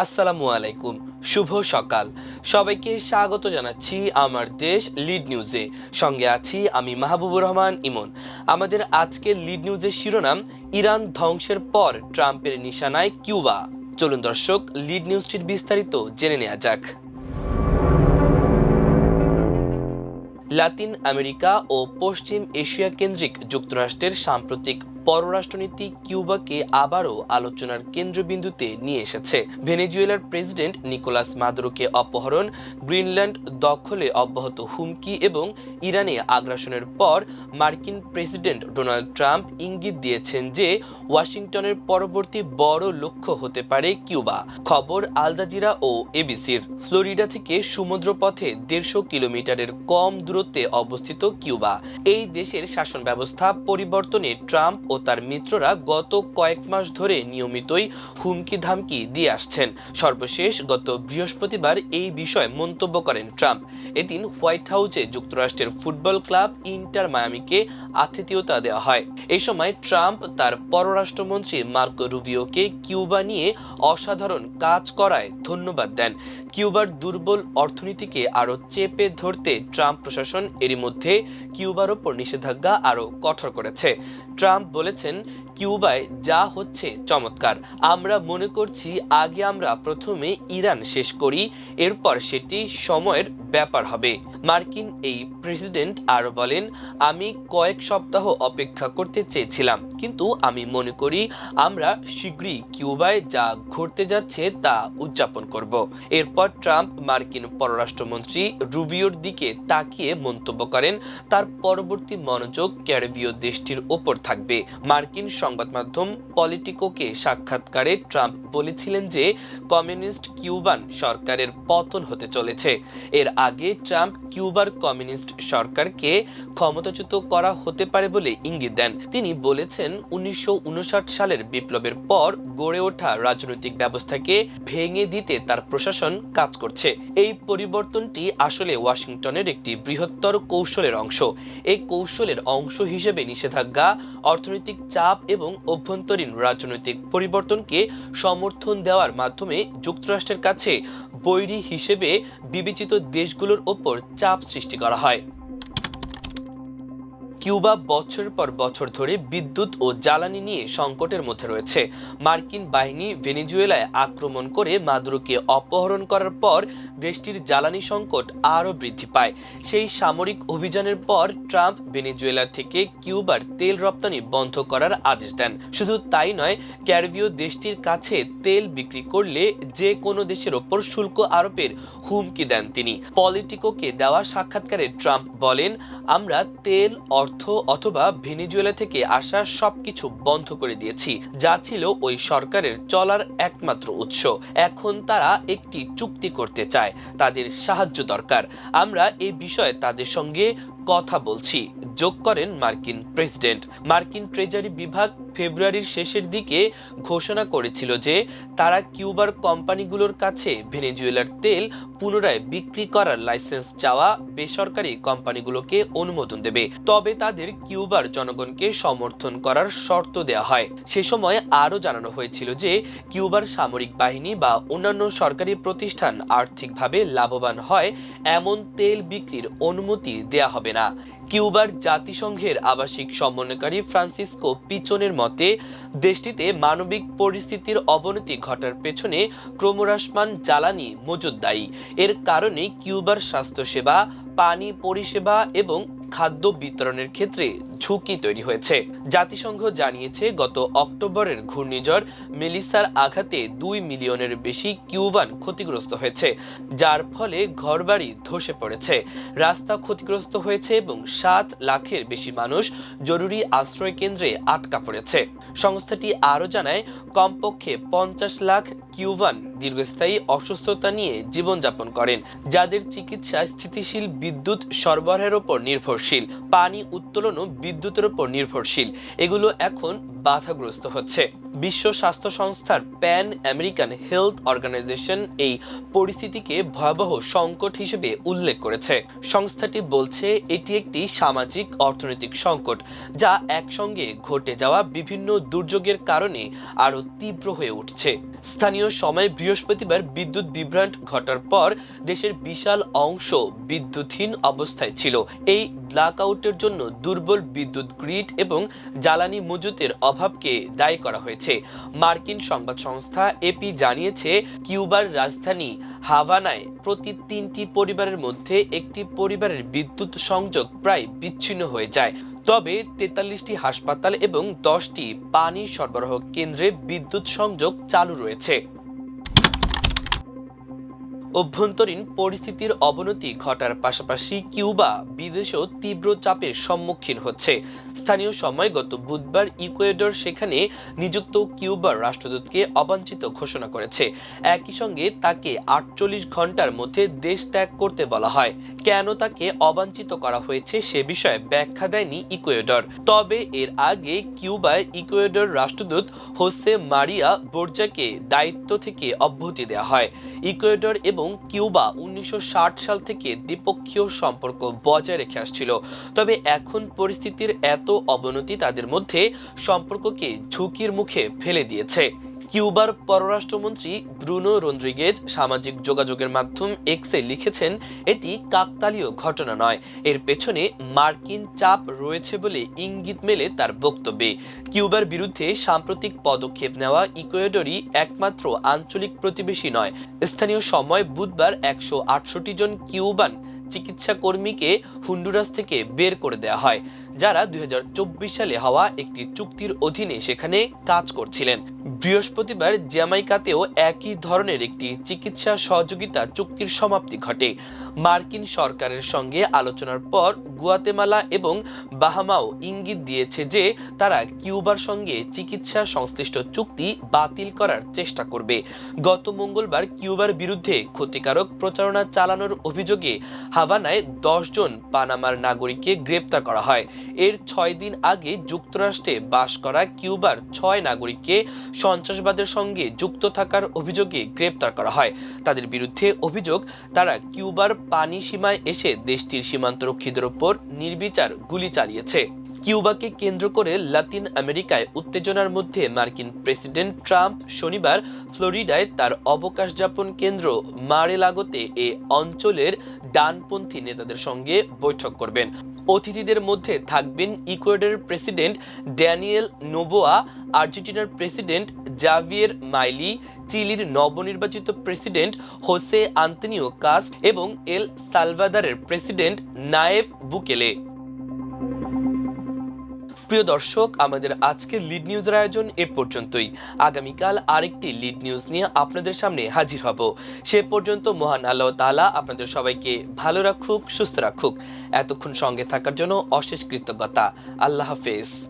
আসসালামু আলাইকুম, শুভ সকাল। সবাইকে স্বাগত জানাচ্ছি আমার দেশ লিড নিউজে। সঙ্গে আছি আমি মাহবুবুর রহমান ইমন। আমাদের আজকের লিড নিউজের শিরোনাম, ইরান ধ্বংসের পর ট্রাম্পের নিশানায় কিউবা। চলুন দর্শক, লিড নিউজটির বিস্তারিত জেনে নেওয়া যাক। লাতিন আমেরিকা ও পশ্চিম এশিয়া কেন্দ্রিক যুক্তরাষ্ট্রের সাম্প্রতিক পররাষ্ট্রনীতি কিউবাকে আবারও আলোচনার কেন্দ্রবিন্দুতে নিয়ে এসেছে। ভেনেজুয়েলার প্রেসিডেন্ট নিকোলাস মাদুরোকে অপহরণ, গ্রিনল্যান্ড দখলে অব্যাহত হুমকি এবং ইরানে আগ্রাসনের পর মার্কিন প্রেসিডেন্ট ডোনাল্ড ট্রাম্প ইঙ্গিত দিয়েছেন যে ওয়াশিংটনের পরবর্তী বড় লক্ষ্য হতে পারে কিউবা। খবর আল জাজিরা ও এবিসির। ফ্লোরিডা থেকে সমুদ্রপথে 150 কিলোমিটারের কম দূরত্বে অবস্থিত কিউবা। এই দেশের শাসন ব্যবস্থা পরিবর্তনে ট্রাম্প ও তার মিত্ররা গত কয়েক মাস ধরে নিয়মিতই হুমকি ধামকি দিয়ে আসছেন। সর্বশেষ গত বৃহস্পতিবার এই বিষয়ে মন্তব্য করেন ট্রাম্প। এদিন হোয়াইট হাউসে যুক্তরাষ্ট্রের ফুটবল ক্লাব ইন্টার মায়ামিকে আতিথেয়তা দেওয়া হয়। এই সময় ট্রাম্প তার পররাষ্ট্রমন্ত্রী মার্কো রুবিওকে কিউবা নিয়ে অসাধারণ কাজ করায় ধন্যবাদ দেন। কিউবার দুর্বল অর্থনীতিকে আরো চেপে ধরতে ট্রাম্প প্রশাসন এরই মধ্যে কিউবার ওপর নিষেধাজ্ঞা আরো কঠোর করেছে। ট্রাম্প বলেছেন, কিউবায় যা হচ্ছে চমৎকার। আমরা মনে করছি আগে আমরা প্রথমে ইরান শেষ করি, এরপর সেটি সময়ের ব্যাপার হবে। মার্কিন এই প্রেসিডেন্ট আরো বলেন, আমি কয়েক সপ্তাহ অপেক্ষা করতে চেয়েছিলাম, কিন্তু আমি মনে করি আমরা শীঘ্রই কিউবায় যা ঘটতে যাচ্ছে তা উদযাপন করব। এরপর ট্রাম্প মার্কিন পররাষ্ট্রমন্ত্রী রুবিওর দিকে তাকিয়ে মন্তব্য করেন, তার পরবর্তী মনোযোগ ক্যারিবীয় দেশটির ওপর থাকবে। মার্কিন সংবাদ মাধ্যম পলিটিকোকে সাক্ষাৎকারে ট্রাম্প বলেছিলেন যে কমিউনিস্ট কিউবান সরকারের পতন হতে চলেছে। এর আগে ট্রাম্প কিউবার কমিউনিস্ট সরকারকে ক্ষমতাচ্যুত করা হতে পারে বলে ইঙ্গিত দেন। তিনি বলেছেন, 1959 সালের বিপ্লবের পর গড়ে ওঠা রাজনৈতিক ব্যবস্থাকে ভেঙে দিতে তার প্রশাসন কাজ করছে। এই পরিবর্তনটি আসলে ওয়াশিংটনের একটি বৃহত্তর কৌশলের অংশ। এই কৌশলের অংশ হিসেবে নিষেধাজ্ঞা, অর্থনৈতিক চাপ এবং অভ্যন্তরীণ রাজনৈতিক পরিবর্তনকে সমর্থন দেওয়ার মাধ্যমে যুক্তরাষ্ট্রের কাছে বৈরী হিসেবে বিবেচিত দেশগুলোর ওপর চাপ সৃষ্টি করা হয়। কিউবা বছরের পর বছর ধরে বিদ্যুৎ ও জ্বালানি নিয়ে সংকটের মধ্যে রয়েছে। মার্কিন বাহিনী ভেনেজুয়েলায় আক্রমণ করে মাদুরোকে অপহরণ করার পর দেশটির জ্বালানি সংকট আরও বৃদ্ধি পায়। সেই সামরিক অভিযানের পর ট্রাম্প ভেনেজুয়েলা থেকে কিউবার তেল রপ্তানি বন্ধ করার আদেশ দেন। শুধু তাই নয়, ক্যারিবীয় দেশটির কাছে তেল বিক্রি করলে যে কোনো দেশের ওপর শুল্ক আরোপের হুমকি দেন তিনি। পলিটিকোকে দেওয়া সাক্ষাৎকারে ট্রাম্প বলেন, আমরা তেল, অর্থ অথবা ভেনেজুয়েলা থেকে আসা সবকিছু বন্ধ করে দিয়েছি, যা ছিল ওই সরকারের চলার একমাত্র উৎস। এখন তারা একটি চুক্তি করতে চায়, তাদের সাহায্য দরকার। আমরা এই বিষয়ে তাদের সঙ্গে কথা বলছি, যোগ করেন মার্কিন প্রেসিডেন্ট। মার্কিন ট্রেজারি বিভাগ ফেব্রুয়ারির শেষের দিকে ঘোষণা করেছিল যে তারা কিউবার কোম্পানিগুলোর কাছে ভেনেজুয়েলার তেল পুনরায় বিক্রি করার লাইসেন্স চাওয়া বেসরকারি কোম্পানিগুলোকে অনুমোদন দেবে, তবে তাদের কিউবার জনগণকে সমর্থন করার শর্ত দেওয়া হয়। সে সময় আরও জানানো হয়েছিল যে কিউবার সামরিক বাহিনী বা অন্যান্য সরকারি প্রতিষ্ঠান আর্থিকভাবে লাভবান হয় এমন তেল বিক্রির অনুমতি দেয়া হবে না। কিউবার জাতিসংঘের আবাসিক সমন্বয়কারী ফ্রান্সিসকো পিচনের মতে, দেশটিতে মানবিক পরিস্থিতির অবনতি ঘটার পেছনে ক্রমহ্রাসমান জ্বালানি মজুদ দায়ী। এর কারণে কিউবার স্বাস্থ্যসেবা, পানি পরিষেবা এবং খাদ্য বিতরণের ক্ষেত্রে ঝুঁকি তৈরি হয়েছে। জাতিসংঘ জানিয়েছে, গত অক্টোবরের ঘূর্ণিঝড় মেলিসার আঘাতে 2 মিলিয়নের বেশি কিউবান ক্ষতিগ্রস্ত হয়েছে, যার ফলে ঘরবাড়ি ধসে পড়েছে, রাস্তা ক্ষতিগ্রস্ত হয়েছে এবং 7 লাখের বেশি মানুষ জরুরি আশ্রয় কেন্দ্রে আটকা পড়েছে। সংস্থাটি আরও জানায়, কমপক্ষে 50 লাখ কিউবান দীর্ঘস্থায়ী অসুস্থতা নিয়ে জীবনযাপন করেন, যাদের চিকিৎসা স্থিতিশীল বিদ্যুৎ সরবরাহের উপর নির্ভরশীল। পানি উত্তোলন ও বিদ্যুতের উপর নির্ভরশীল, এগুলো এখন বাধাগ্রস্ত হচ্ছে। বিশ্ব স্বাস্থ্য সংস্থার প্যান আমেরিকান হেলথ অর্গানাইজেশন এই পরিস্থিতিকে ভয়াবহ সংকট হিসেবে উল্লেখ করেছে। সংস্থাটি বলছে এটি একটি সামাজিক অর্থনৈতিক সংকট, যা একসঙ্গে ঘটে যাওয়া বিভিন্ন দুর্যোগের কারণে আরও তীব্র হয়ে উঠছে। স্থানীয় সময় বৃহস্পতিবার বিদ্যুৎ বিভ্রাট ঘটার পর দেশের বিশাল অংশ বিদ্যুৎহীন অবস্থায় ছিল। এই ব্ল্যাকআউটের জন্য দুর্বল বিদ্যুৎ গ্রিড এবং জ্বালানি মজুতের অভাবকে দায়ী করা হয়েছে। মার্কিন সংবাদ সংস্থা এপি জানিয়েছে, কিউবার রাজধানী হাভানায় প্রতি 3টি পরিবারের মধ্যে একটি পরিবারের বিদ্যুৎ সংযোগ প্রায় বিচ্ছিন্ন হয়ে যায়। তবে 43টি হাসপাতাল এবং 10টি পানি সরবরাহ কেন্দ্রে বিদ্যুৎ সংযোগ চালু রয়েছে। অভ্যন্তরীণ পরিস্থিতির অবনতি ঘটার পাশাপাশি কিউবা বিদেশেও তীব্র চাপের সম্মুখীন হচ্ছে। স্থানীয় সময় গত বুধবার ইকুয়েডর সেখানে নিযুক্ত কিউবার রাষ্ট্রদূতকে অবাঞ্ছিত ঘোষণা করেছে। একই সঙ্গে তাকে 48 ঘন্টার মধ্যে দেশ ত্যাগ করতে বলা হয়। কেন তাকে অবাঞ্ছিত করা হয়েছে সে বিষয়ে ব্যাখ্যা দেয়নি ইকুয়েডর। তবে এর আগে কিউবায় ইকুয়েডর রাষ্ট্রদূত হোসে মারিয়া বোর্জাকে দায়িত্ব থেকে অব্যাহতি দেওয়া হয়। ইকুয়েডর এবং কিউবা 1960 সাল থেকে দ্বিপক্ষীয় সম্পর্ক বজায় রেখে আসছিল। তবে এখন পরিস্থিতির এত অবনতি তাদের মধ্যে সম্পর্ককে ঝুঁকির মুখে ফেলে দিয়েছে। কিউবার পররাষ্ট্রমন্ত্রী ব্রুনো রদ্রিগেজ সামাজিক যোগাযোগের মাধ্যম এক্সে লিখেছেন, এটি কাকতালীয় ঘটনা নয়, এর পেছনে মার্কিন চাপ রয়েছে বলে ইঙ্গিত মেলে তার বক্তব্যে। কিউবার বিরুদ্ধে সাম্প্রতিক পদক্ষেপ নেওয়া ইকুয়েডরই একমাত্র আঞ্চলিক প্রতিবেশী নয়। স্থানীয় সময় বুধবার 168 জন কিউবান চিকিৎসা কর্মীকে হন্ডুরাস থেকে বের করে দেওয়া হয়, যারা 2024 সালে হওয়া একটি চুক্তির অধীনে সেখানে কাজ করছিলেন। বৃহস্পতিবার জ্যামাইকাতেও একই ধরনের একটি চিকিৎসা সহযোগিতা চুক্তির সমাপ্তি ঘটে। মার্কিন সরকারের সঙ্গে আলোচনার পর গুয়াতেমালা এবং বাহামাও ইঙ্গিত দিয়েছে যে তারা কিউবার সঙ্গে চিকিৎসা সংশ্লিষ্ট চুক্তি বাতিল করার চেষ্টা করবে। গত মঙ্গলবার কিউবার বিরুদ্ধে ক্ষতিকারক প্রচারণা চালানোর অভিযোগে হাভানায় 10 জন পানামার নাগরিককে গ্রেপ্তার করা হয়। এর 6 দিন আগে যুক্তরাষ্ট্রে বাস করা কিউবার 6 নাগরিককে সন্ত্রাসবাদের সঙ্গে যুক্ত থাকার অভিযোগে গ্রেপ্তার করা হয়। তাদের বিরুদ্ধে অভিযোগ, তারা কিউবার পানি সীমায় এসে দেশটির সীমান্তরক্ষীদের ওপর নির্বিচার গুলি চালিয়েছে। কিউবাকে কেন্দ্র করে লাতিন আমেরিকায় উত্তেজনার মধ্যে মার্কিন প্রেসিডেন্ট ট্রাম্প শনিবার ফ্লোরিডায় তার অবকাশ যাপন কেন্দ্র মার-এ-লাগোতে এ অঞ্চলের ডানপন্থী নেতাদের সঙ্গে বৈঠক করবেন। অতিথিদের মধ্যে থাকবেন ইকুয়েডরের প্রেসিডেন্ট ড্যানিয়েল নোবোয়া, আর্জেন্টিনার প্রেসিডেন্ট জাভিয়ের মাইলি, চিলির নবনির্বাচিত প্রেসিডেন্ট হোসে আন্তোনিও কাস্ট এবং এল সালভাদরের প্রেসিডেন্ট নায়েব বুকেলে। প্রিয় দর্শক, আমাদের আজকের লিড নিউজের আয়োজন এ পর্যন্তই। আগামীকাল আরেকটি লিড নিউজ নিয়ে আপনাদের সামনে হাজির হব। সে পর্যন্ত মহান আল্লাহ তাআলা আপনাদের সবাইকে ভালো রাখুক, সুস্থ রাখুক। এতক্ষণ সঙ্গে থাকার জন্য অশেষ কৃতজ্ঞতা। আল্লাহ হাফেজ।